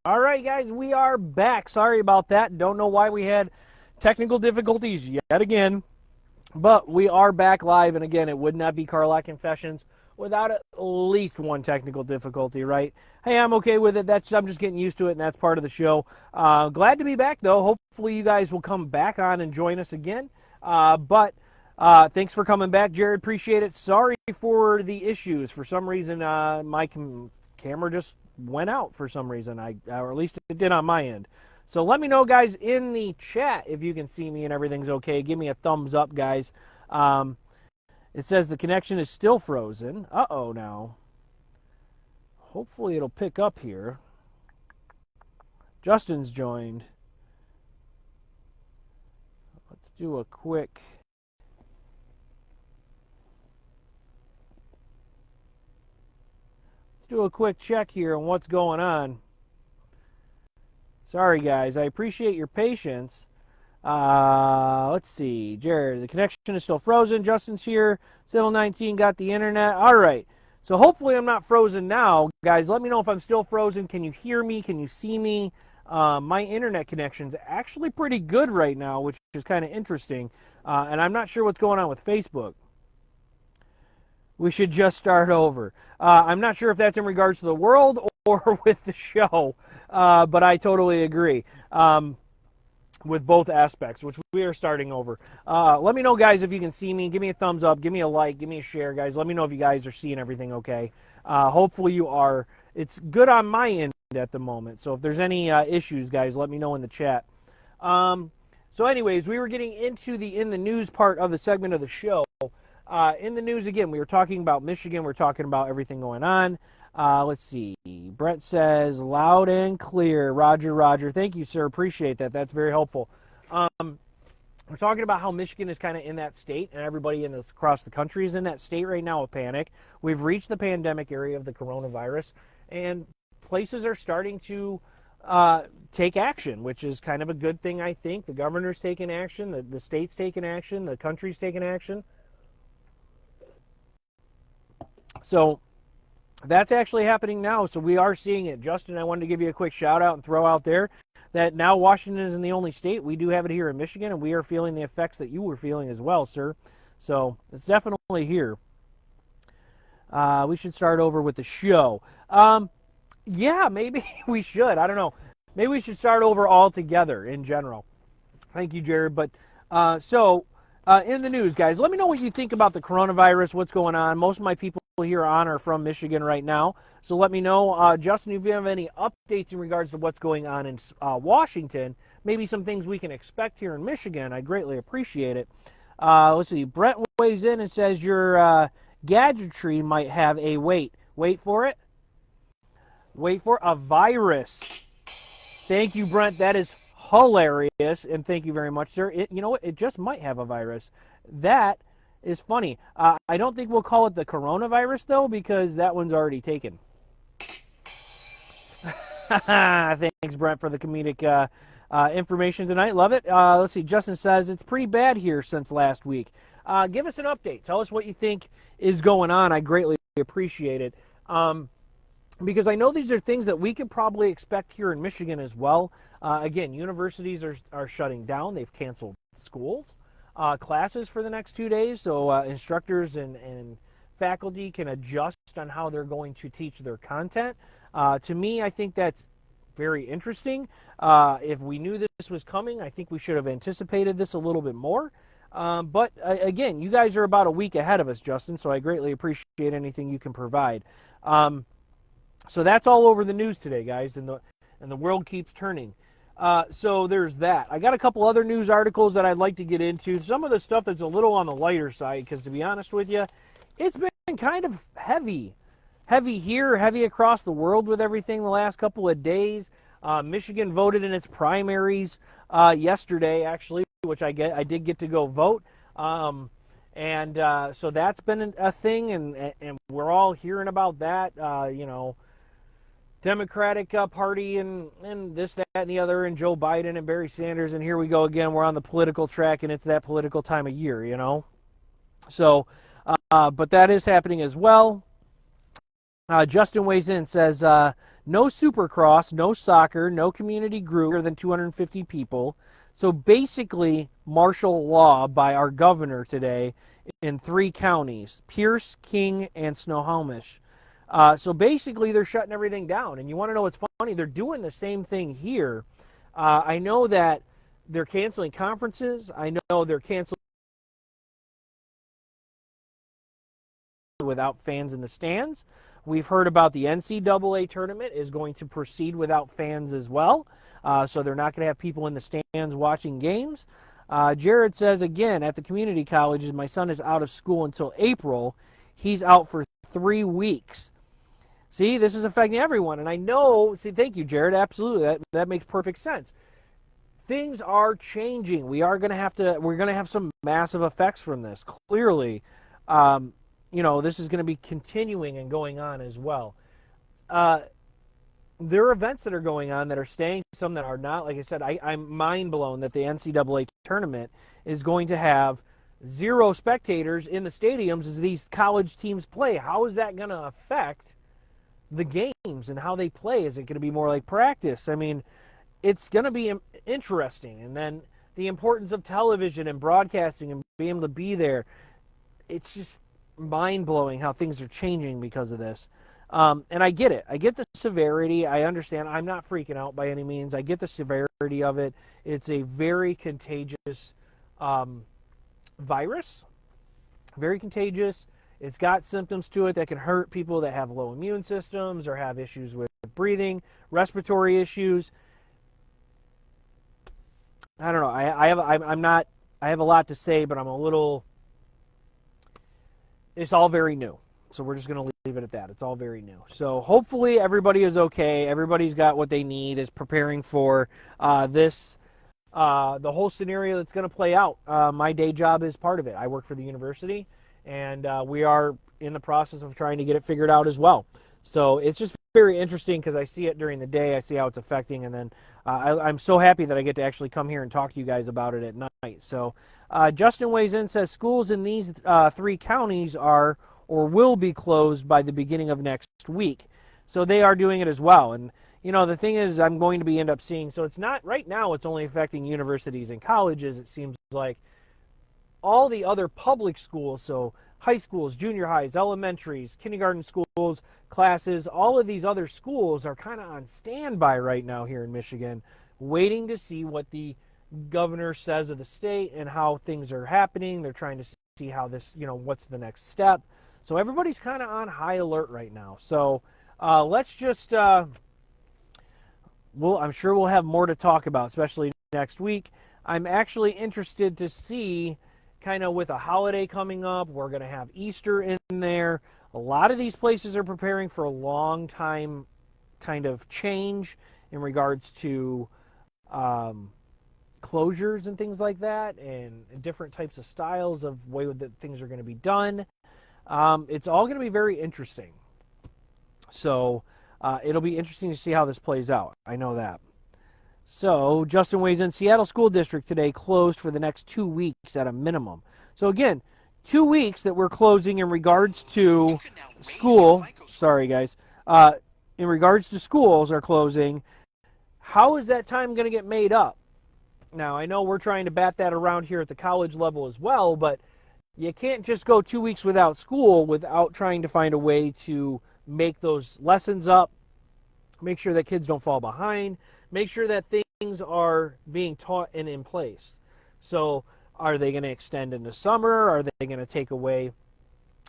All right, guys, we are back. Sorry about that. Don't know why we had technical difficulties yet again, but we are back live. And again, it would not be Carlock Confessions without at least one technical difficulty, right? Hey, I'm okay with it. I'm just getting used to it, and that's part of the show. Glad to be back, though. Hopefully, you guys will come back on and join us again. But thanks for coming back, Jared. Appreciate it. Sorry for the issues. For some reason, my camera just went out for some reason. Or at least it did on my end. So let me know, guys, in the chat if you can see me and everything's okay. Give me a thumbs up, guys. It says the connection is still frozen. Uh-oh now. Hopefully it'll pick up here. Justin's joined. Let's do a quick... check here on what's going on. Sorry, guys. I appreciate your patience. Let's see. Jared, the connection is still frozen. Justin's here. Civil 19 got the internet. All right. So hopefully I'm not frozen now. Guys, let me know if I'm still frozen. Can you hear me? Can you see me? My internet connection's actually pretty good right now, which is kind of interesting. And I'm not sure what's going on with Facebook. We should just start over. I'm not sure if that's in regards to the world or with the show, but I totally agree with both aspects, which we are starting over. Let me know, guys, if you can see me. Give me a thumbs up. Give me a like. Give me a share, guys. Let me know if you guys are seeing everything okay. Hopefully you are. It's good on my end at the moment, so if there's any issues, guys, let me know in the chat. So anyways, we were getting into the in the news part of the segment of the show. In the news, again, we were talking about Michigan. We're talking about everything going on. Let's see. Brett says, loud and clear. Roger, Roger. Thank you, sir. Appreciate that. That's very helpful. We're talking about how Michigan is kind of in that state, and everybody across the country is in that state right now of panic. We've reached the pandemic area of the coronavirus, and places are starting to take action, which is kind of a good thing, I think. The governor's taking action. The state's taking action. The country's taking action. So that's actually happening now. So we are seeing it. Justin, I wanted to give you a quick shout out and throw out there that now Washington isn't the only state. We do have it here in Michigan, and we are feeling the effects that you were feeling as well, sir. So it's definitely here. We should start over with the show. Yeah, maybe we should. I don't know. Maybe we should start over altogether in general. Thank you, Jared. But in the news, guys, let me know what you think about the coronavirus, what's going on. Most of my people here on are from Michigan right now, so let me know. Justin, if you have any updates in regards to what's going on in Washington, maybe some things we can expect here in Michigan, I greatly appreciate it. Let's see. Brent weighs in and says your gadgetry might have a wait for it. Wait for a virus. Thank you, Brent. That is hilarious, and thank you very much, sir. You know what? It just might have a virus. That is funny. I don't think we'll call it the coronavirus, though, because that one's already taken. Thanks, Brent, for the comedic information tonight. Love it. Let's see. Justin says it's pretty bad here since last week. Give us an update. Tell us what you think is going on. I greatly appreciate it. Because I know these are things that we could probably expect here in Michigan as well. Again, universities are shutting down. They've canceled schools, classes for the next 2 days, so instructors and faculty can adjust on how they're going to teach their content. To me, I think that's very interesting. If we knew this was coming, I think we should have anticipated this a little bit more. But again, you guys are about a week ahead of us, Justin, so I greatly appreciate anything you can provide. So that's all over the news today, guys, and the world keeps turning. So there's that. I got a couple other news articles that I'd like to get into. Some of the stuff that's a little on the lighter side, because to be honest with you, it's been kind of heavy. Heavy here, heavy across the world with everything the last couple of days. Michigan voted in its primaries yesterday, actually, which I did get to go vote. So that's been a thing, and we're all hearing about that, Democratic Party and this, that, and the other, and Joe Biden and Barry Sanders, and here we go again. We're on the political track, and it's that political time of year, So, but that is happening as well. Justin weighs in and says, no supercross, no soccer, no community group greater than 250 people. So basically, martial law by our governor today in 3 counties, Pierce, King, and Snohomish. So basically, they're shutting everything down. And you want to know what's funny? They're doing the same thing here. I know that they're canceling conferences. I know they're canceling without fans in the stands. We've heard about the NCAA tournament is going to proceed without fans as well. So they're not going to have people in the stands watching games. Jared says, again, at the community colleges, my son is out of school until April. He's out for 3 weeks. See, this is affecting everyone. And I know, see, thank you, Jared. Absolutely. That makes perfect sense. Things are changing. We're going to have some massive effects from this. Clearly, this is going to be continuing and going on as well. There are events that are going on that are staying, some that are not. Like I said, I'm mind blown that the NCAA tournament is going to have 0 spectators in the stadiums as these college teams play. How is that going to affect the games and how they play? Is it going to be more like practice? I mean, it's going to be interesting. And then the importance of television and broadcasting and being able to be there. It's just mind-blowing how things are changing because of this. And I get it. I get the severity. I understand. I'm not freaking out by any means. I get the severity of it. It's a very contagious virus. Very contagious. It's got symptoms to it that can hurt people that have low immune systems or have issues with breathing, respiratory issues. I don't know. I have a lot to say, but I'm a little. It's all very new. So we're just going to leave it at that. It's all very new. So hopefully everybody is okay. Everybody's got what they need, is preparing for the whole scenario that's going to play out. My day job is part of it. I work for the university, and we are in the process of trying to get it figured out as well. So it's just very interesting because I see it during the day. I see how it's affecting, and then I'm so happy that I get to actually come here and talk to you guys about it at night. So Justin weighs in, says schools in these 3 counties are or will be closed by the beginning of next week. So they are doing it as well. And, the thing is, I'm going to end up seeing, so it's not, right now it's only affecting universities and colleges, it seems like. All the other public schools, so high schools, junior highs, elementaries, kindergarten schools, classes, all of these other schools are kind of on standby right now here in Michigan, waiting to see what the governor says of the state and how things are happening. They're trying to see how this, what's the next step. So everybody's kind of on high alert right now. So let's just, I'm sure we'll have more to talk about, especially next week. I'm actually interested to see, kind of with a holiday coming up, we're going to have Easter in there. A lot of these places are preparing for a long time kind of change in regards to closures and things like that, and different types of styles of way that things are going to be done. It's all going to be very interesting. So it'll be interesting to see how this plays out. I know that. So Justin weighs in, Seattle School District today closed for the next 2 weeks at a minimum. So again, 2 weeks that we're closing in regards to school. Sorry, guys. In regards to schools are closing. How is that time going to get made up? Now, I know we're trying to bat that around here at the college level as well, but you can't just go 2 weeks without school without trying to find a way to make those lessons up, make sure that kids don't fall behind, make sure that things are being taught and in place. So are they going to extend into summer? Are they going to take away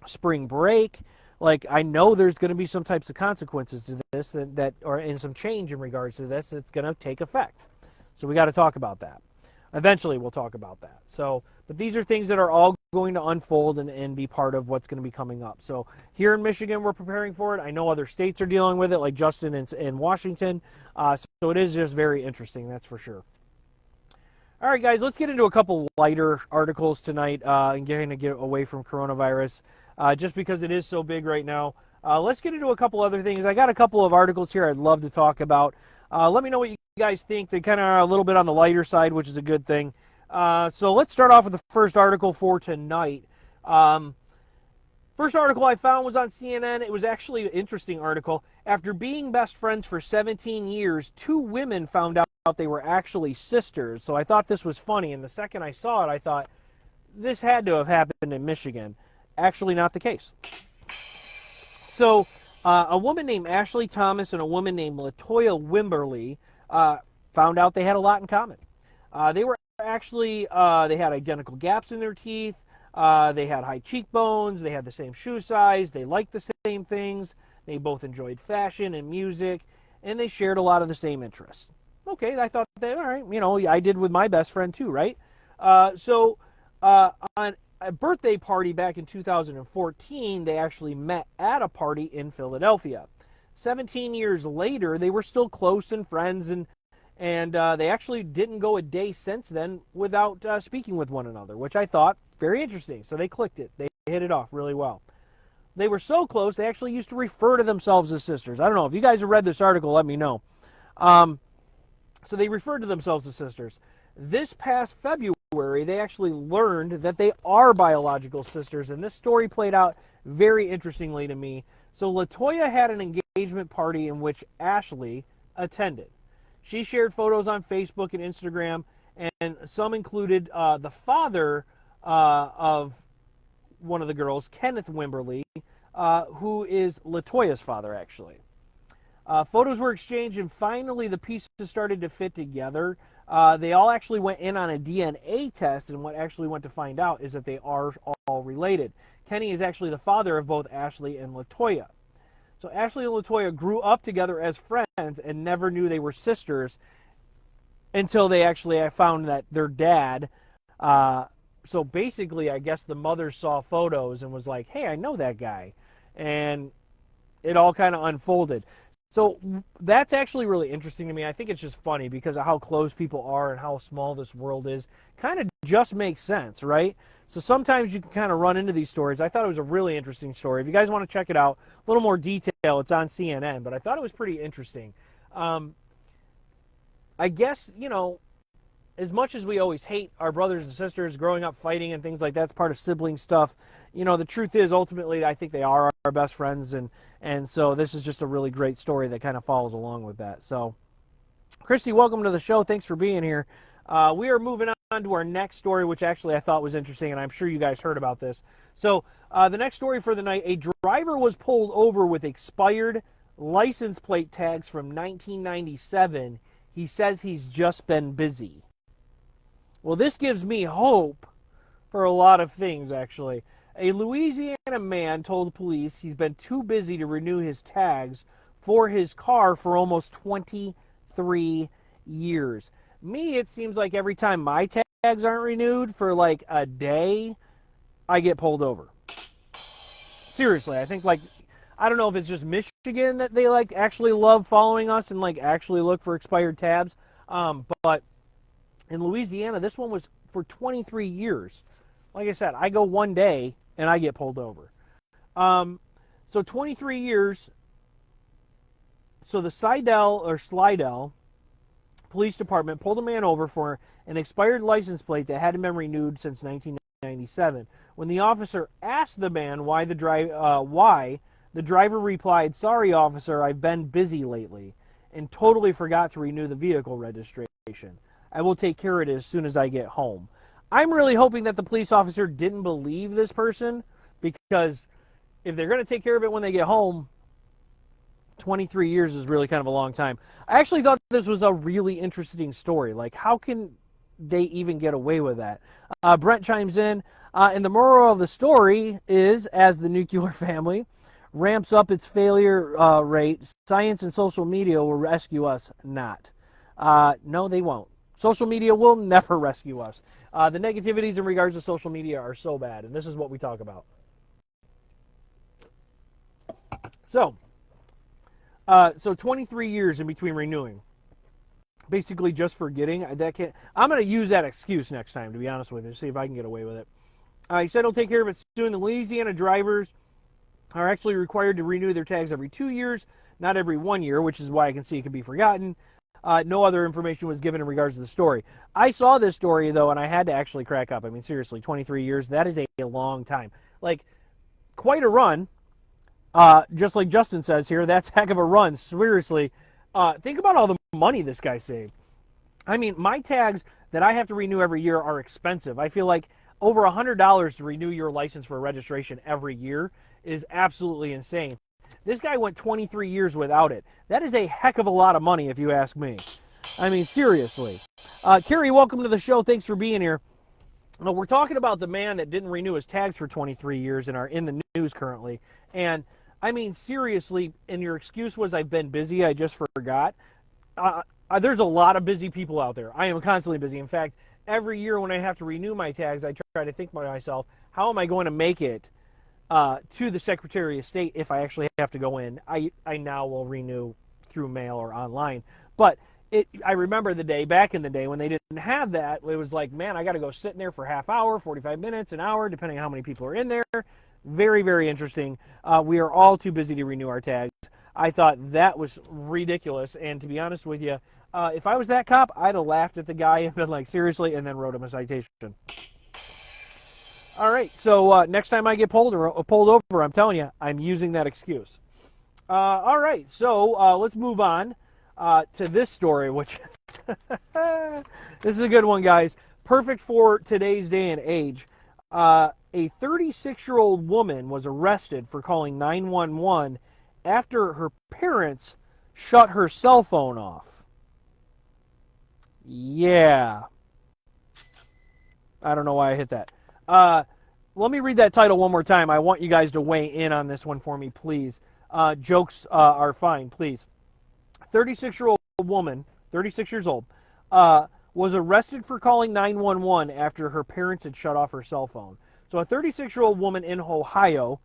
spring break? Like, I know there's going to be some types of consequences to this that or in some change in regards to this that's going to take effect. So we got to talk about that. Eventually we'll talk about that. So, but these are things that are all going to unfold and be part of what's going to be coming up. So here in Michigan, we're preparing for it. I know other states are dealing with it, like Justin in Washington. So it is just very interesting, that's for sure. All right, guys, let's get into a couple lighter articles tonight and get away from coronavirus, just because it is so big right now. Let's get into a couple other things. I got a couple of articles here I'd love to talk about. Let me know what you guys think. They kind of are a little bit on the lighter side, which is a good thing. So let's start off with the first article for tonight. First article I found was on CNN. It was actually an interesting article. After being best friends for 17 years, two women found out they were actually sisters. So I thought this was funny. And the second I saw it, I thought, this had to have happened in Michigan. Actually, not the case. So a woman named Ashley Thomas and a woman named Latoya Wimberly found out they had a lot in common. They were actually, they had identical gaps in their teeth. They had high cheekbones. They had the same shoe size. They liked the same things. They both enjoyed fashion and music. And they shared a lot of the same interests. Okay, I thought that, all right, you know, I did with my best friend too, right? So on a birthday party back in 2014, they actually met at a party in Philadelphia. 17 years later, they were still close and friends, and they actually didn't go a day since then without speaking with one another, which I thought very interesting. So they clicked it. They hit it off really well. They were so close, they actually used to refer to themselves as sisters. I don't know. If you guys have read this article, let me know. So they referred to themselves as sisters. This past February, they actually learned that they are biological sisters, and this story played out very interestingly to me. So Latoya had an engagement party in which Ashley attended. She shared photos on Facebook and Instagram, and some included the father of one of the girls, Kenneth Wimberly, who is Latoya's father, actually. Photos were exchanged, and finally the pieces started to fit together. They all actually went in on a DNA test, and what actually went to find out is that they are all related. Kenny is actually the father of both Ashley and Latoya. So Ashley and Latoya grew up together as friends and never knew they were sisters until they actually found that their dad, so basically I guess the mother saw photos and was like, hey, I know that guy. And it all kind of unfolded. So that's actually really interesting to me. I think it's just funny because of how close people are and how small this world is. Kind of just makes sense, right? So sometimes you can kind of run into these stories. I thought it was a really interesting story. If you guys want to check it out, a little more detail, it's on CNN, but I thought it was pretty interesting. I guess, you know, as much as we always hate our brothers and sisters growing up fighting and things like that's part of sibling stuff, you know, the truth is ultimately I think they are our best friends, and so this is just a really great story that kind of follows along with that. So, Christy, welcome to the show. Thanks for being here. We are moving on to our next story, which actually I thought was interesting, and I'm sure you guys heard about this. So, the next story for the night, a driver was pulled over with expired license plate tags from 1997. He says he's just been busy. Well, this gives me hope for a lot of things, actually. A Louisiana man told police he's been too busy to renew his tags for his car for almost 23 years. Me, it seems like every time my tags aren't renewed for like a day, I get pulled over. Seriously, I think like, I don't know if it's just Michigan that they like actually love following us and like actually look for expired tabs, but in Louisiana, this one was for 23 years. Like I said, I go one day and I get pulled over. So 23 years. So the Slidell Police Department pulled a man over for an expired license plate that hadn't been renewed since 1997. When the officer asked the man why, the driver replied, "Sorry, officer, I've been busy lately," and totally forgot to renew the vehicle registration. I will take care of it as soon as I get home. I'm really hoping that the police officer didn't believe this person, because if they're going to take care of it when they get home, 23 years is really kind of a long time. I actually thought this was a really interesting story. Like, how can they even get away with that? Brent chimes in, and the moral of the story is, as the nuclear family ramps up its failure rate, science and social media will rescue us not. No, they won't. Social media will never rescue us. The negativities in regards to social media are so bad, and this is what we talk about. So 23 years in between renewing. Basically just forgetting. I'm going to use that excuse next time, to be honest with you, see if I can get away with it. He said he'll take care of it soon. The Louisiana drivers are actually required to renew their tags every 2 years, not every 1 year, which is why I can see it can be forgotten. No other information was given in regards to the story. I saw this story, though, and I had to actually crack up. I mean, seriously, 23 years, that is a long time. Like, quite a run. Just like Justin says here, that's heck of a run. Seriously, think about all the money this guy saved. I mean, my tags that I have to renew every year are expensive. I feel like over $100 to renew your license for registration every year is absolutely insane. This guy went 23 years without it. That is a heck of a lot of money, if you ask me. I mean, seriously. Kerry, welcome to the show. Thanks for being here. Now, we're talking about the man that didn't renew his tags for 23 years and are in the news currently. And, I mean, seriously, and your excuse was, I've been busy, I just forgot. There's a lot of busy people out there. I am constantly busy. In fact, every year when I have to renew my tags, I try to think to myself, how am I going to make it to the Secretary of State if I actually have to go in? I now will renew through mail or online. But I remember the day, back in the day, when they didn't have that, it was like, man, I got to go sit in there for half hour, 45 minutes, an hour, depending on how many people are in there. Very, very interesting. We are all too busy to renew our tags. I thought that was ridiculous. And to be honest with you, if I was that cop, I'd have laughed at the guy and been like, seriously, and then wrote him a citation. All right, so next time I get pulled over, I'm telling you, I'm using that excuse. All right, so let's move on to this story, which this is a good one, guys. Perfect for today's day and age. A 36-year-old woman was arrested for calling 911 after her parents shut her cell phone off. Yeah. I don't know why I hit that. Let me read that title one more time. I want you guys to weigh in on this one for me, please. Jokes are fine, please. 36-year-old woman, 36 years old, was arrested for calling 911 after her parents had shut off her cell phone. So a 36-year-old woman in Ohio,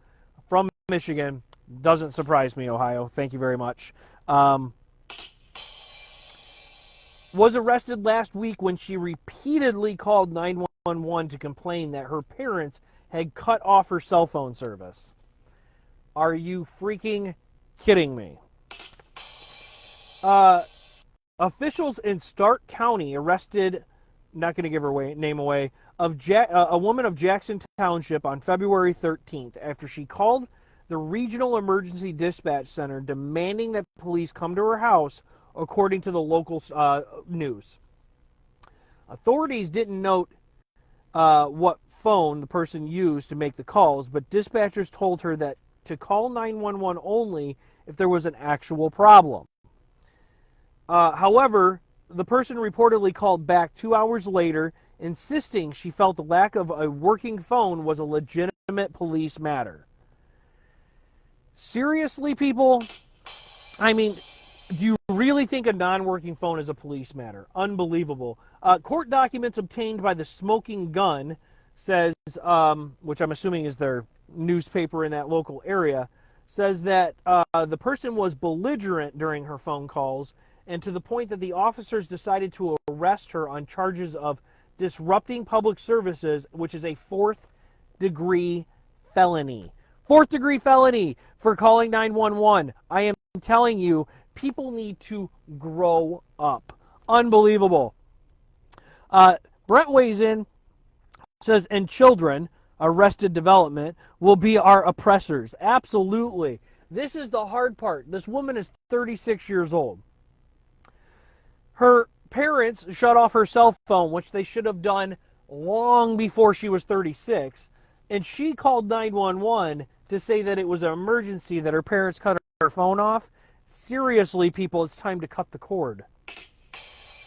from Michigan, doesn't surprise me, Ohio. Thank you very much. Was arrested last week when she repeatedly called 911 to complain that her parents had cut off her cell phone service. Are you freaking kidding me? Officials in Stark County arrested, not going to give her name away, a woman of Jackson Township on February 13th after she called the Regional Emergency Dispatch Center demanding that police come to her house, according to the local news. Authorities didn't note what phone the person used to make the calls, but dispatchers told her that to call 911 only if there was an actual problem. However, the person reportedly called back 2 hours later, insisting she felt the lack of a working phone was a legitimate police matter. Seriously, people? I mean, do you really think a non-working phone is a police matter? Unbelievable. Court documents obtained by the Smoking Gun says, which I'm assuming is their newspaper in that local area, says that the person was belligerent during her phone calls, and to the point that the officers decided to arrest her on charges of disrupting public services, which is a fourth-degree felony. Fourth-degree felony for calling 911. I am telling you, people need to grow up. Unbelievable. Brett weighs in, says, and children, Arrested Development, will be our oppressors. Absolutely. This is the hard part. This woman is 36 years old. Her parents shut off her cell phone, which they should have done long before she was 36, and she called 911 to say that it was an emergency, that her parents cut her phone off. Seriously, people, it's time to cut the cord.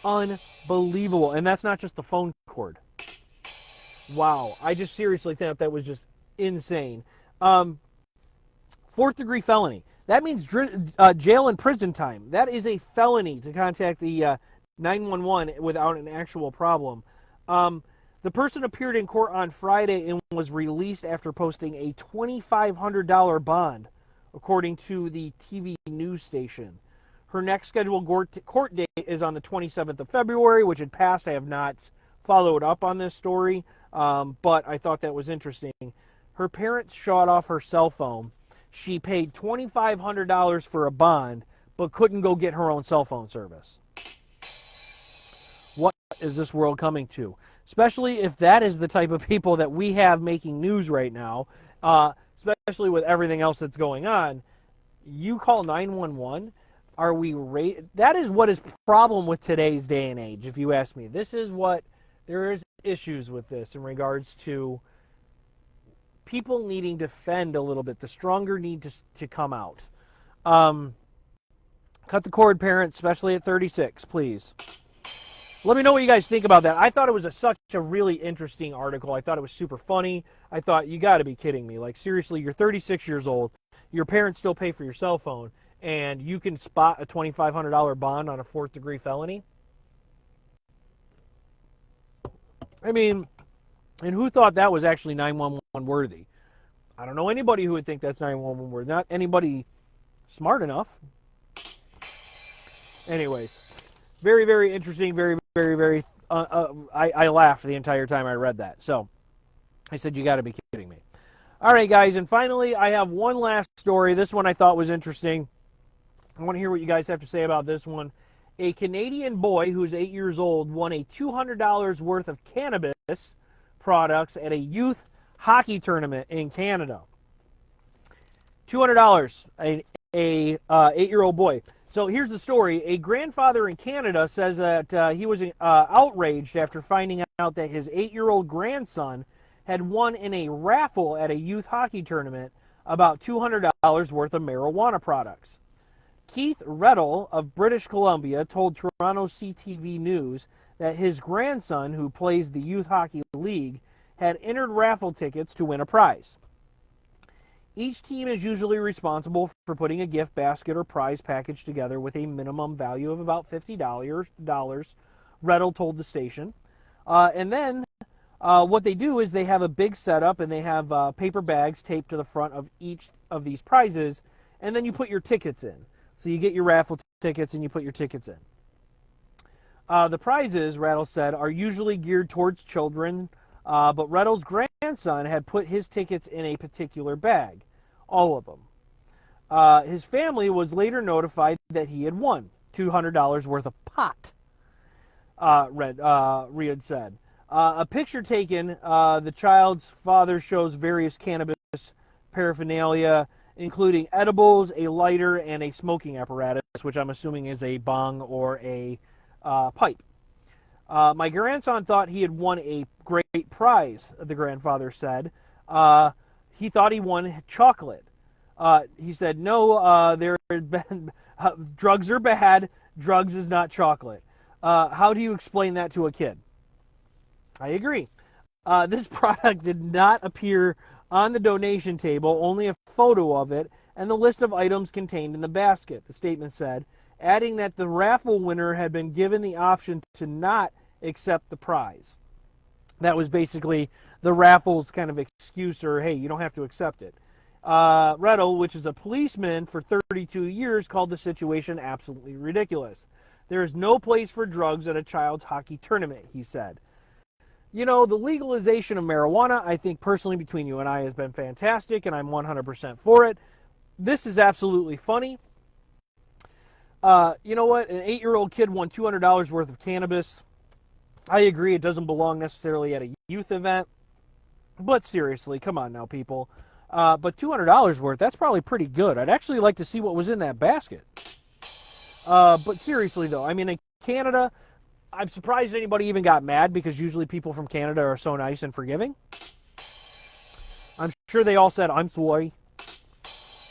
Unbelievable. And that's not just the phone cord. Wow. I just seriously think that was just insane. Fourth-degree felony. That means jail and prison time. That is a felony to contact the 911 without an actual problem. The person appeared in court on Friday and was released after posting a $2,500 bond, according to the TV news station. Her next scheduled court date is on the 27th of February, which had passed. I have not followed up on this story, but I thought that was interesting. Her parents shut off her cell phone. She paid $2,500 for a bond, but couldn't go get her own cell phone service. What is this world coming to? Especially if that is the type of people that we have making news right now. especially with everything else that's going on. You call 911. Are we That is what is problem with today's day and age, if you ask me. This is what there is issues with this in regards to people needing to fend a little bit. The stronger need to come out. Cut the cord, parents, especially at 36, please. Let me know what you guys think about that. I thought it was such a really interesting article. I thought it was super funny. I thought, you got to be kidding me. Like, seriously, you're 36 years old. Your parents still pay for your cell phone, and you can spot a $2,500 bond on a fourth-degree felony? I mean, and who thought that was actually 911 worthy? I don't know anybody who would think that's 911 worthy. Not anybody smart enough. Anyways, very, very interesting. Very, very, very. I laughed the entire time I read that. So I said, you got to be kidding me. All right, guys. And finally, I have one last story. This one I thought was interesting. I want to hear what you guys have to say about this one. A Canadian boy who's 8 years old won a $200 worth of cannabis products at a youth hockey tournament in Canada. $200, a 8-year-old boy. So here's the story. A grandfather in Canada says that he was outraged after finding out that his 8-year-old grandson had won in a raffle at a youth hockey tournament about $200 worth of marijuana products. Keith Reddle of British Columbia told Toronto CTV News that his grandson, who plays the Youth Hockey League, had entered raffle tickets to win a prize. Each team is usually responsible for putting a gift basket or prize package together with a minimum value of about $50, Reddle told the station. And then what they do is they have a big setup, and they have paper bags taped to the front of each of these prizes, and then you put your tickets in. So you get your raffle tickets and you put your tickets in. The prizes, Reddle said, are usually geared towards children, but Reddle's grandson had put his tickets in a particular bag, all of them. His family was later notified that he had won $200 worth of pot, Reed said. A picture taken, the child's father shows various cannabis paraphernalia, including edibles, a lighter, and a smoking apparatus, which I'm assuming is a bong or a pipe. My grandson thought he had won a great prize, the grandfather said. He thought he won chocolate. He said, no, there had been, drugs are bad. Drugs is not chocolate. How do you explain that to a kid? I agree. This product did not appear on the donation table, only a photo of it and the list of items contained in the basket, the statement said, adding that the raffle winner had been given the option to not accept the prize. That was basically the raffle's kind of excuse, or hey, you don't have to accept it. Reddle, which is a policeman for 32 years, called the situation absolutely ridiculous. There is no place for drugs at a child's hockey tournament, he said. You know, the legalization of marijuana, I think personally between you and I, has been fantastic, and I'm 100% for it. This is absolutely funny. You know what? An 8-year-old kid won $200 worth of cannabis. I agree it doesn't belong necessarily at a youth event. But seriously, come on now, people. But $200 worth, that's probably pretty good. I'd actually like to see what was in that basket. But seriously, though, I mean, in Canada, I'm surprised anybody even got mad, because usually people from Canada are so nice and forgiving. I'm sure they all said, I'm sorry.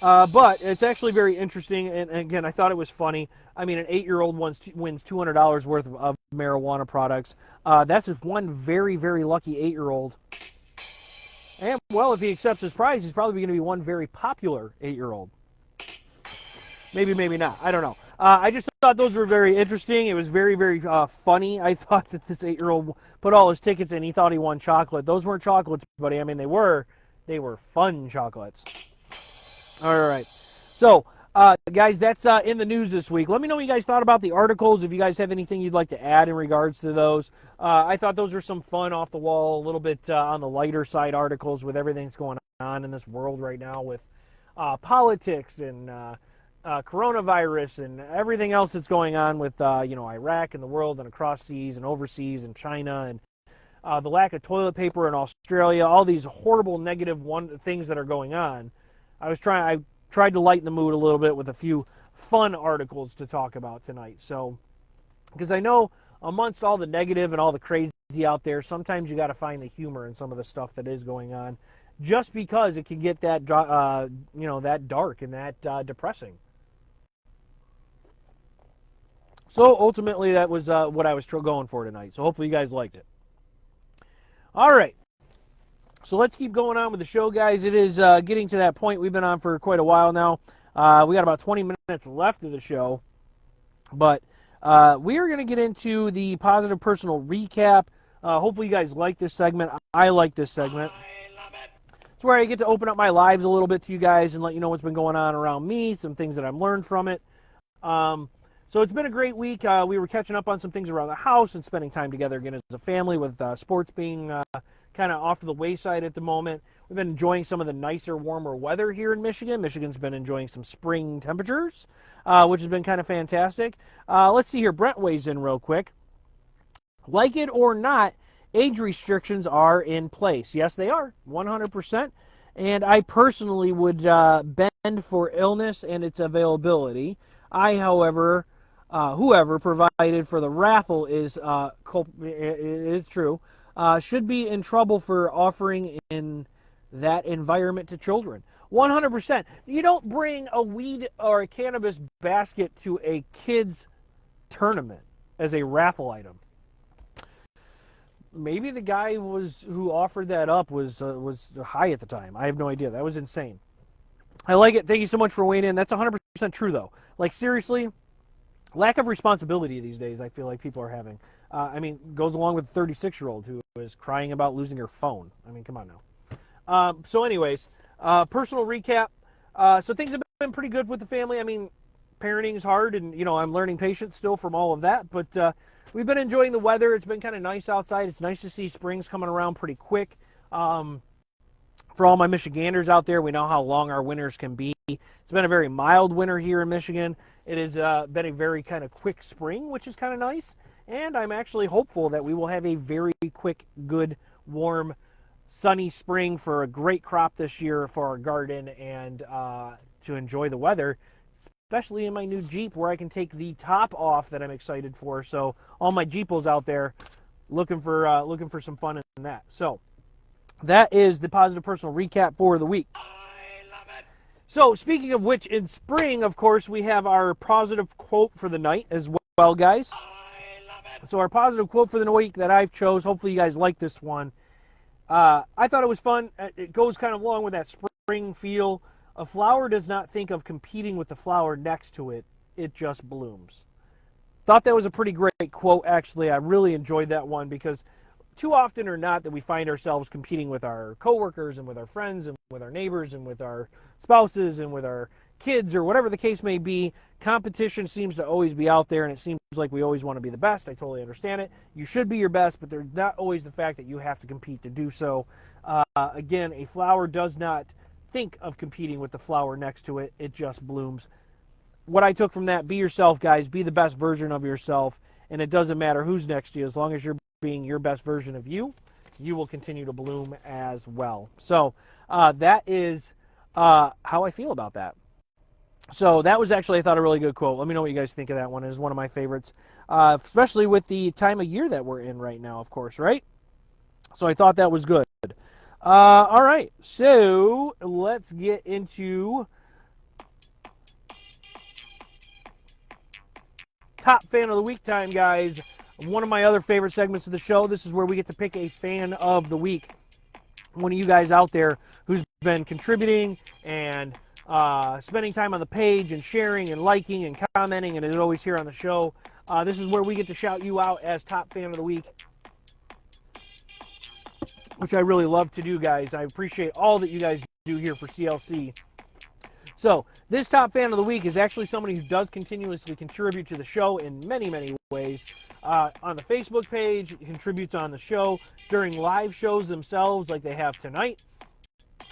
But it's actually very interesting, and again, I thought it was funny. I mean, an 8-year-old wins $200 worth of marijuana products. That's just one very, very lucky 8-year-old. And, well, if he accepts his prize, he's probably going to be one very popular 8-year-old. Maybe, maybe not. I don't know. I just thought those were very interesting. It was very, very funny. I thought that this 8-year-old put all his tickets in. He thought he won chocolate. Those weren't chocolates, buddy. I mean, they were fun chocolates. All right. So, guys, that's in the news this week. Let me know what you guys thought about the articles. If you guys have anything you'd like to add in regards to those. I thought those were some fun, off the wall, a little bit on the lighter side articles with everything that's going on in this world right now with politics and coronavirus and everything else that's going on with Iraq and the world and across seas and overseas and China and the lack of toilet paper in Australia, all these horrible negative things that are going on. I tried to lighten the mood a little bit with a few fun articles to talk about tonight. So, because I know amongst all the negative and all the crazy out there, sometimes you got to find the humor in some of the stuff that is going on, just because it can get that that dark and that depressing. So ultimately, that was what I was going for tonight. So hopefully you guys liked it. All right. So let's keep going on with the show, guys. It is getting to that point. We've been on for quite a while now. We got about 20 minutes left of the show. But we are going to get into the positive personal recap. Hopefully you guys like this segment. I like this segment. It's where I get to open up my lives a little bit to you guys and let you know what's been going on around me, some things that I've learned from it. So it's been a great week. We were catching up on some things around the house and spending time together again as a family, with sports being kind of off to the wayside at the moment. We've been enjoying some of the nicer, warmer weather here in Michigan. Michigan's been enjoying some spring temperatures, which has been kind of fantastic. Let's see here. Brent weighs in real quick. Like it or not, age restrictions are in place. Yes, they are, 100%. And I personally would bend for illness and its availability. However, whoever provided for the raffle is true, should be in trouble for offering in that environment to children. 100%. You don't bring a weed or a cannabis basket to a kid's tournament as a raffle item. Maybe the guy who offered that up was high at the time. I have no idea. That was insane. I like it. Thank you so much for weighing in. That's 100% true, though. Like, seriously, lack of responsibility these days, I feel like people are having. Goes along with the 36-year-old who is crying about losing her phone. I mean, come on now. So anyways, personal recap. So things have been pretty good with the family. I mean, parenting is hard, and, I'm learning patience still from all of that. But we've been enjoying the weather. It's been kind of nice outside. It's nice to see spring's coming around pretty quick. For all my Michiganders out there, we know how long our winters can be. It's been a very mild winter here in Michigan. It has been a very kind of quick spring, which is kind of nice. And I'm actually hopeful that we will have a very quick, good, warm, sunny spring for a great crop this year for our garden and to enjoy the weather, especially in my new Jeep where I can take the top off that I'm excited for. So all my Jeepos out there looking for some fun in that. So that is the positive personal recap for the week. I love it. So speaking of which, in spring, of course, we have our positive quote for the night as well, guys. I love it. So our positive quote for the week that I've chose, hopefully you guys like this one. I thought it was fun. It goes kind of along with that spring feel. A flower does not think of competing with the flower next to it. It just blooms. Thought that was a pretty great quote, actually. I really enjoyed that one because too often or not that we find ourselves competing with our coworkers and with our friends and with our neighbors and with our spouses and with our kids or whatever the case may be. Competition seems to always be out there, and it seems like we always want to be the best. I totally understand it. You should be your best, but there's not always the fact that you have to compete to do so. Again, a flower does not think of competing with the flower next to it. It just blooms. What I took from that, be yourself, guys. Be the best version of yourself, and it doesn't matter who's next to you. As long as you're being your best version of you, you will continue to bloom as well. So that is how I feel about that. So that was actually, I thought, a really good quote. Let me know what you guys think of that one. It's one of my favorites, especially with the time of year that we're in right now, of course, right? So I thought that was good. All right, so let's get into top fan of the week time, guys. One of my other favorite segments of the show. This is where we get to pick a fan of the week. One of you guys out there who's been contributing and spending time on the page and sharing and liking and commenting and is always here on the show. This is where we get to shout you out as top fan of the week, which I really love to do, guys. I appreciate all that you guys do here for CLC. So this top fan of the week is actually somebody who does continuously contribute to the show in many, many ways. On the Facebook page, contributes on the show during live shows themselves like they have tonight.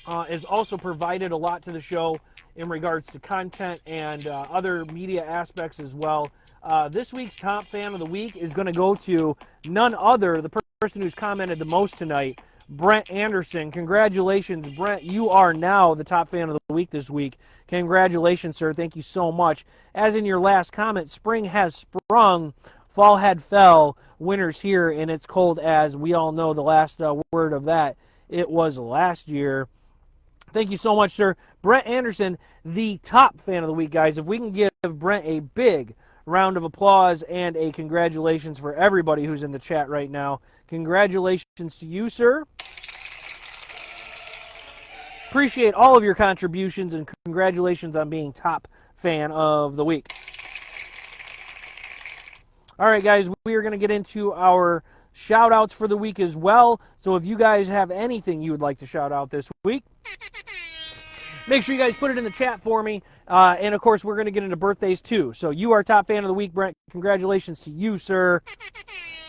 Has also provided a lot to the show in regards to content and other media aspects as well. This week's top fan of the week is going to go to none other, the person person who's commented the most tonight, Brent Anderson. Congratulations, Brent. You are now the top fan of the week this week. Congratulations, sir. Thank you so much. As in your last comment, spring has sprung, fall had fell, winter's here, and it's cold as we all know. The last word of that, it was last year. Thank you so much, sir. Brent Anderson, the top fan of the week, guys. If we can give Brent a big round of applause and a congratulations for everybody who's in the chat right now. Congratulations to you, sir. Appreciate all of your contributions and congratulations on being top fan of the week. All right, guys, we are going to get into our shout outs for the week as well. So if you guys have anything you would like to shout out this week, make sure you guys put it in the chat for me. And, of course, we're going to get into birthdays, too. So you are top fan of the week, Brent. Congratulations to you, sir.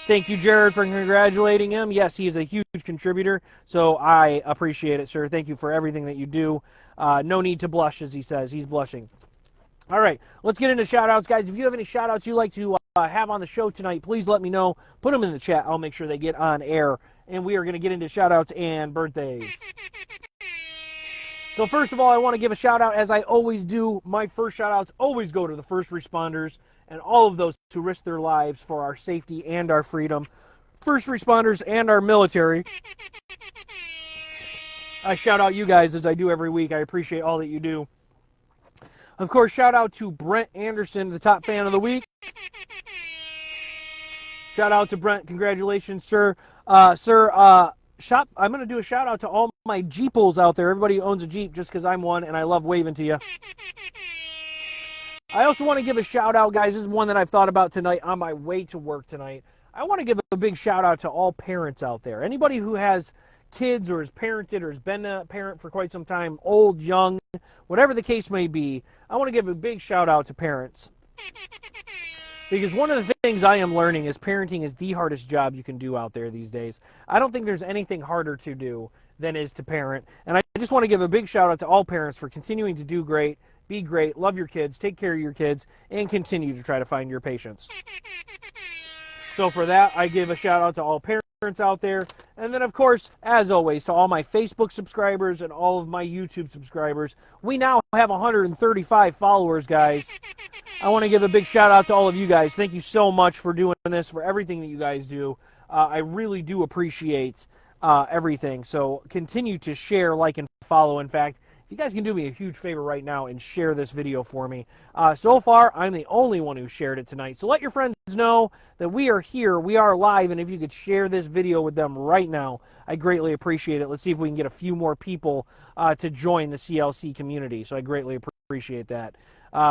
Thank you, Jared, for congratulating him. Yes, he is a huge contributor, so I appreciate it, sir. Thank you for everything that you do. No need to blush, as he says. He's blushing. All right, let's get into shout-outs, guys. If you have any shout-outs you'd like to have on the show tonight, please let me know. Put them in the chat. I'll make sure they get on air. And we are going to get into shout-outs and birthdays. So first of all, I want to give a shout out as I always do. My first shout outs always go to the first responders and all of those who risk their lives for our safety and our freedom. First responders and our military. I shout out you guys as I do every week. I appreciate all that you do. Of course, shout out to Brent Anderson, the top fan of the week. Shout out to Brent. Congratulations, sir. I'm going to do a shout out to all my Jeeples out there. Everybody who owns a Jeep, just because I'm one and I love waving to you. I also want to give a shout out, guys. This is one that I've thought about tonight on my way to work tonight. I want to give a big shout out to all parents out there. Anybody who has kids or is parented or has been a parent for quite some time, old, young, whatever the case may be, I want to give a big shout out to parents. Because one of the things I am learning is parenting is the hardest job you can do out there these days. I don't think there's anything harder to do than is to parent. And I just want to give a big shout out to all parents for continuing to do great, be great, love your kids, take care of your kids, and continue to try to find your patients. So for that, I give a shout out to all parents out there. And then, of course, as always, to all my Facebook subscribers and all of my YouTube subscribers. We now have 135 followers, guys. I want to give a big shout out to all of you guys. Thank you so much for doing this, for everything that you guys do. I really do appreciate everything. So continue to share, like, and follow. In fact, if you guys can do me a huge favor right now and share this video for me. So far, I'm the only one who shared it tonight. So let your friends know that we are here, we are live, and if you could share this video with them right now, I greatly appreciate it. Let's see if we can get a few more people to join the CLC community. So I greatly appreciate that.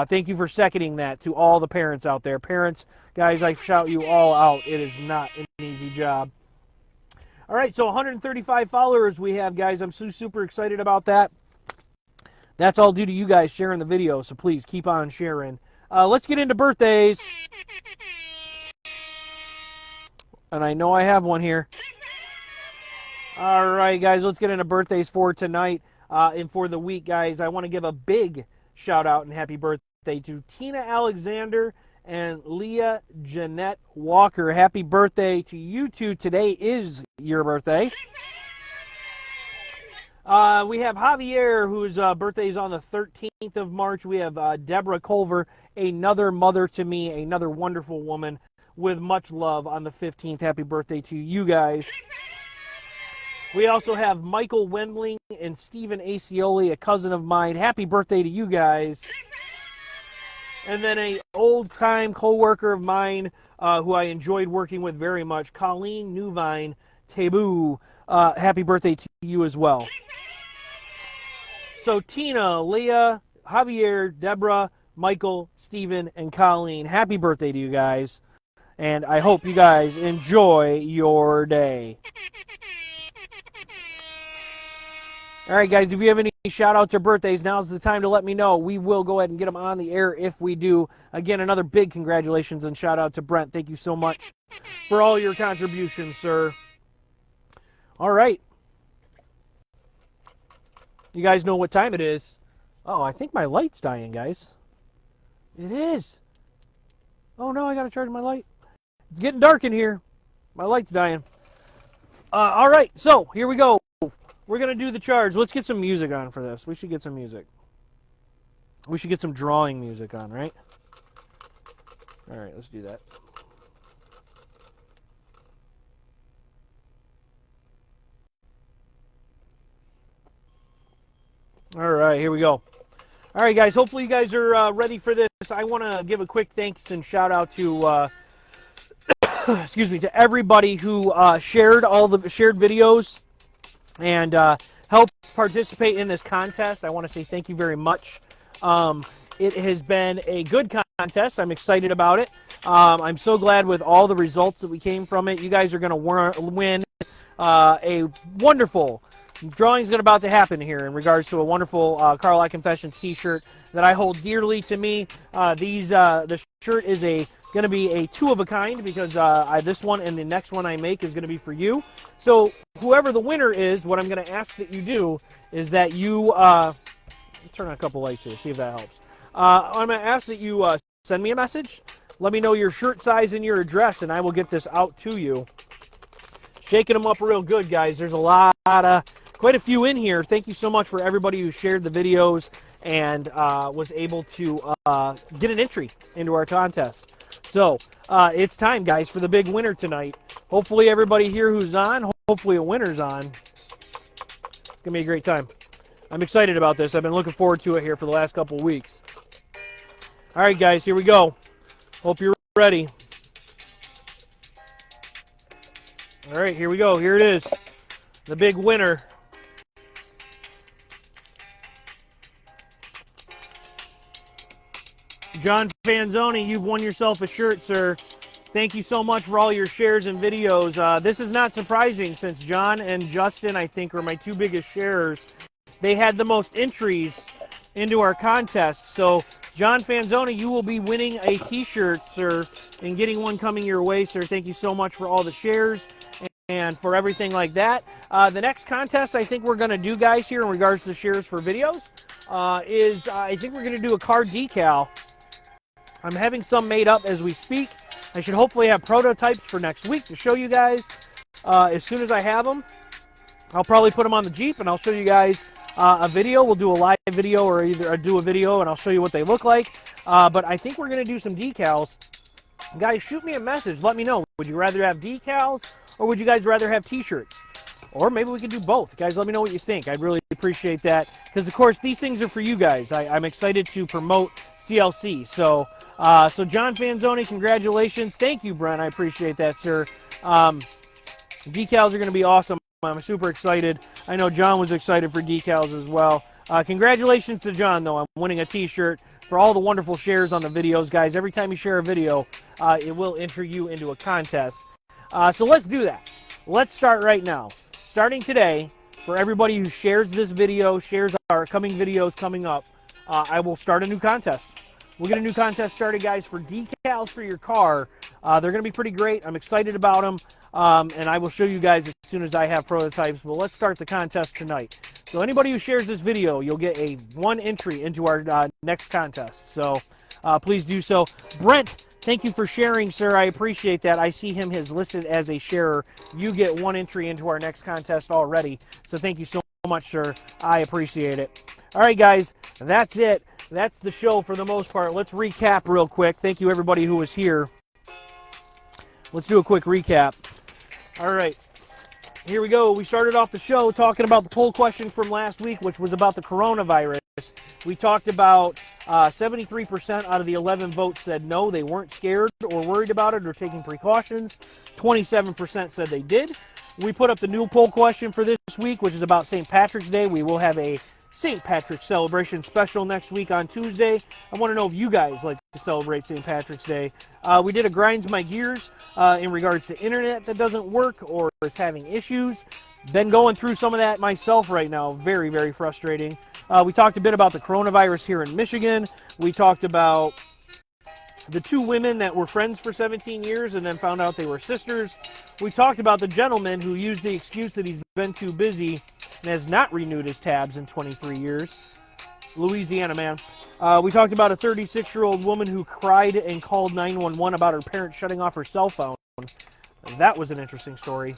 Thank you for seconding that to all the parents out there. Parents, guys, I shout you all out. It is not an easy job. All right, so 135 followers we have, guys. I'm super excited about that. That's all due to you guys sharing the video, so please keep on sharing. Let's get into birthdays. And I know I have one here. All right, guys, let's get into birthdays for tonight and for the week, guys. I want to give a big shout out and happy birthday to Tina Alexander and Leah Jeanette Walker. Happy birthday to you two. Today is your birthday. We have Javier, whose birthday is on the 13th of March. We have Deborah Culver, another mother to me, another wonderful woman with much love on the 15th. Happy birthday to you guys. We also have Michael Wendling and Stephen Acioli, a cousin of mine. Happy birthday to you guys. And then an old-time co-worker of mine who I enjoyed working with very much, Colleen Newvine Taboo. Happy birthday to you as well. So Tina, Leah, Javier, Deborah, Michael, Stephen, and Colleen, happy birthday to you guys. And I hope you guys enjoy your day. All right, guys, if you have any shout-outs or birthdays, now's the time to let me know. We will go ahead and get them on the air if we do. Again, another big congratulations and shout-out to Brent. Thank you so much for all your contributions, sir. All right. You guys know what time it is. Oh, I think my light's dying, guys. It is. Oh, no, I got to charge my light. It's getting dark in here. My light's dying. All right, so here we go. We're going to do the charge. Let's get some music on for this. We should get some music. We should get some drawing music on, right? All right, let's do that. All right, here we go. All right, guys, hopefully you guys are ready for this. I want to give a quick thanks and shout out to, excuse me, to everybody who shared videos and helped participate in this contest. I want to say thank you very much. It has been a good contest. I'm excited about it. I'm so glad with all the results that we came from it. You guys are going to win a wonderful drawing's about to happen here in regards to a wonderful Carlisle Confessions t-shirt that I hold dearly to me. The shirt is going to be a two of a kind because this one and the next one I make is going to be for you. So whoever the winner is, what I'm going to ask that you do is that you turn on a couple lights here, see if that helps. I'm going to ask that you send me a message. Let me know your shirt size and your address, and I will get this out to you. Shaking them up real good, guys. There's quite a few in here. Thank you so much for everybody who shared the videos and was able to get an entry into our contest. So it's time, guys, for the big winner tonight. Hopefully everybody here who's on, hopefully a winner's on. It's going to be a great time. I'm excited about this. I've been looking forward to it here for the last couple weeks. All right, guys, here we go. Hope you're ready. All right, here we go. Here it is. The big winner. John Fanzoni, you've won yourself a shirt, sir. Thank you so much for all your shares and videos. This is not surprising since John and Justin, I think, are my two biggest sharers. They had the most entries into our contest. So, John Fanzoni, you will be winning a t-shirt, sir, and getting one coming your way, sir. Thank you so much for all the shares and for everything like that. The next contest I think we're going to do, guys, here in regards to shares for videos, is I think we're going to do a card decal. I'm having some made up as we speak. I should hopefully have prototypes for next week to show you guys. As soon as I have them, I'll probably put them on the Jeep and I'll show you guys a video. We'll do a live video or either do a video and I'll show you what they look like. But I think we're going to do some decals. Guys, shoot me a message. Let me know. Would you rather have decals or would you guys rather have t-shirts? Or maybe we can do both. Guys, let me know what you think. I'd really appreciate that. Because, of course, these things are for you guys. I'm excited to promote CLC. So John Fanzoni, congratulations. Thank you, Brent. I appreciate that, sir. Decals are going to be awesome. I'm super excited. I know John was excited for decals as well. Congratulations to John, though. I'm winning a t-shirt for all the wonderful shares on the videos. Guys, every time you share a video, it will enter you into a contest. So let's do that. Let's start right now. Starting today, for everybody who shares this video, shares our coming videos coming up, I will start a new contest. We'll get a new contest started, guys, for decals for your car. They're going to be pretty great. I'm excited about them, and I will show you guys as soon as I have prototypes. But let's start the contest tonight. So anybody who shares this video, you'll get one entry into our next contest. So please do so. Brent, thank you for sharing, sir. I appreciate that. I see him has listed as a sharer. You get one entry into our next contest already. So thank you so much, sir. I appreciate it. All right, guys, that's it. That's the show for the most part. Let's recap real quick. Thank you, everybody who was here. Let's do a quick recap. All right, here we go. We started off the show talking about the poll question from last week, which was about the coronavirus. We talked about 73% out of the 11 votes said no, they weren't scared or worried about it or taking precautions. 27% said they did. We put up the new poll question for this week, which is about St. Patrick's Day. We will have a St. Patrick's celebration special next week on Tuesday. I want to know if you guys like to celebrate St. Patrick's Day. We did a Grinds My Gears in regards to internet that doesn't work or is having issues. Been going through some of that myself right now. Very, very frustrating. We talked a bit about the coronavirus here in Michigan. We talked about the two women that were friends for 17 years and then found out they were sisters. We talked about the gentleman who used the excuse that he's been too busy and has not renewed his tabs in 23 years. Louisiana man. We talked about a 36-year-old woman who cried and called 911 about her parents shutting off her cell phone. That was an interesting story.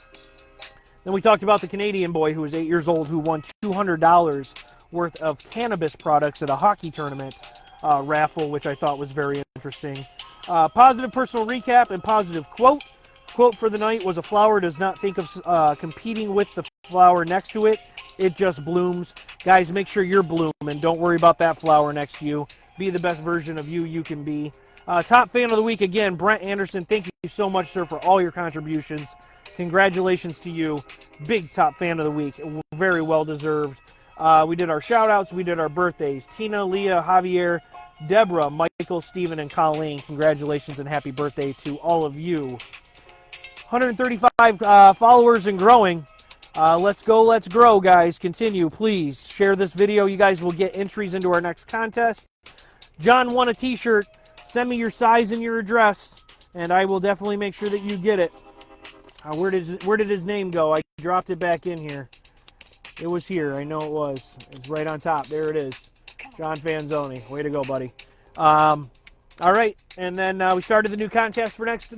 Then we talked about the Canadian boy who was 8 years old who won $200 worth of cannabis products at a hockey tournament raffle, which I thought was very interesting. Positive personal recap and positive quote. Quote for the night was, a flower does not think of competing with the flower next to it. It just blooms. Guys, make sure you're blooming. Don't worry about that flower next to you. Be the best version of you can be. Top fan of the week, again, Brent Anderson. Thank you so much, sir, for all your contributions. Congratulations to you. Big top fan of the week. Very well deserved. We did our shout-outs. We did our birthdays. Tina, Leah, Javier, Deborah, Michael, Stephen, and Colleen. Congratulations and happy birthday to all of you. 135 followers and growing. Let's go, let's grow, guys. Continue, please. Share this video. You guys will get entries into our next contest. John won a t-shirt. Send me your size and your address, and I will definitely make sure that you get it. Where did his name go? I dropped it back in here. It was here. I know it was. It's right on top. There it is. John Fanzoni. Way to go, buddy. All right, and then we started the new contest for next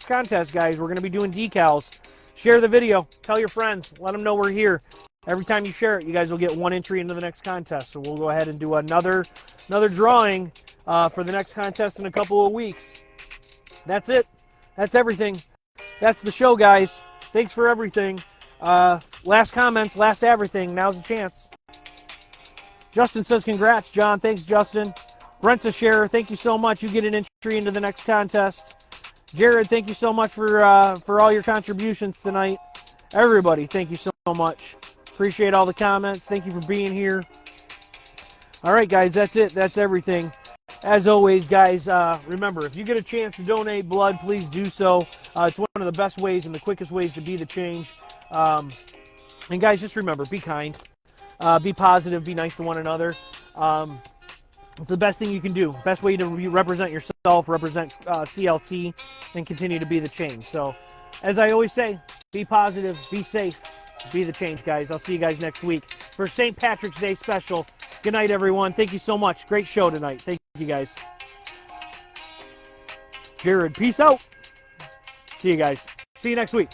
contest, guys. We're going to be doing decals. Share the video. Tell your friends. Let them know we're here. Every time you share it, you guys will get one entry into the next contest. So we'll go ahead and do another drawing for the next contest in a couple of weeks. That's it. That's everything. That's the show, guys. Thanks for everything. Last comments, last everything. Now's the chance. Justin says, congrats, John. Thanks, Justin. Brent's a sharer. Thank you so much. You get an entry into the next contest. Jared, thank you so much for all your contributions tonight. Everybody, thank you so much. Appreciate all the comments. Thank you for being here. All right, guys, that's it. That's everything. As always, guys, remember, if you get a chance to donate blood, please do so. It's one of the best ways and the quickest ways to be the change. And, guys, just remember, be kind. Be positive. Be nice to one another. It's the best thing you can do. Best way to represent yourself, represent CLC, and continue to be the change. So, as I always say, be positive, be safe, be the change, guys. I'll see you guys next week for St. Patrick's Day special. Good night, everyone. Thank you so much. Great show tonight. Thank you, guys. Jared, peace out. See you guys. See you next week.